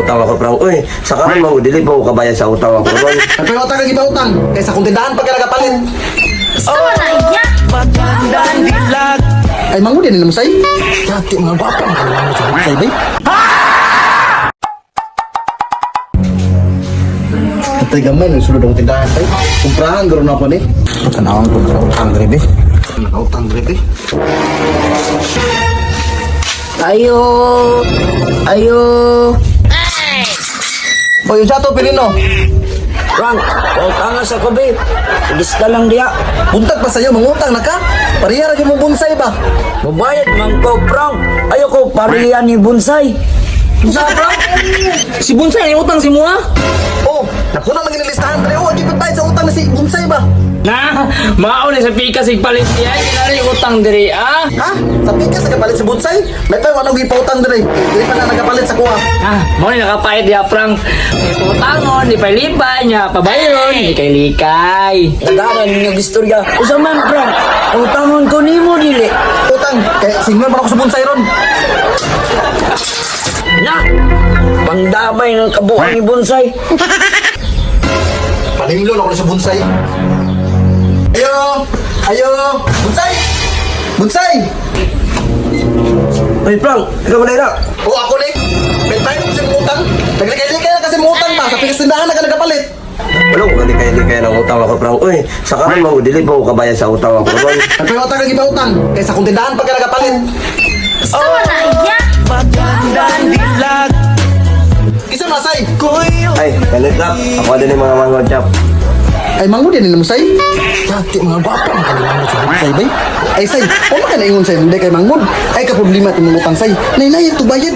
utang ako prang. Uy, sa karon mo dili pa ko kabayan sa utang ako ron. Ay, pero utang kang utang. Kaysa kung tindahan pa ka nagapalit. Sama na iya. Ay, mango din mo say. Dati mga bata ang kailangan sa say, bay. Patay gamay nang sulod ang tindahan tay. Kumprahan garo na ako ni. Tanawang ko na utang grebe. Utang grebe. Ayo. Ayo. O yung sato pilino. Frank, utang sa kabe. Igis ka lang diya. Buntag pa sa'yo, mangutang na ka. Parihara yung mong bonsai ba? Mabayad man ko, Frank. Ayoko pariyan ni Bonsai. Sa Frank? Si Bonsai ang utang si mo ha? Oh, napunan lagi ng listahan. Pero oh, di pa tayo sa utang na si bonsai ba? Na, mao ni sa pika sig palit niya, kinari utang diri ah. Ha? Sa pikas nagapalit si bonsai? May pa wala nang ipautang dire. Dili pa na nagapalit sa kuha. Ah, mao ni nakapait dia Frank. May utangon, di palipay niya, pabayron, di kay likay. Nagaran niyo istorya. Usaman, Frank. Utangon ko nimo dili. Utang, kaya signal pa ako sa bonsai ron. Na, pangdamay ng kabuang ni Bonsai. Palimlo na ako sa bonsai. Ayo! Ayo! Bonsai! Bonsai! Uy, Frank, ikaw ba na Oh, ako ni. May tayo mo sa utang. Naglikay-likay na kasi mo utang pa. Sa pikas tindahan na ka nagapalit. Wala ko kalikay ng utang ako prang. Uy, sa karon mo dili pa ko kabayan sa utang ako ron. Ay, pero utang kang utang. Kaysa kung tindahan pa ka nagapalit. Sama na iya. Isa masay. Ay, kalit lang. Ako din yung mga mangon chap. Ay, mango din mo say. Dati mga bata ang kailangan sa bonsai bay. Ay say, ano ka na ingon say hindi kay mangod? Ay ka problema timong utang say. Nay-nay ito bayad.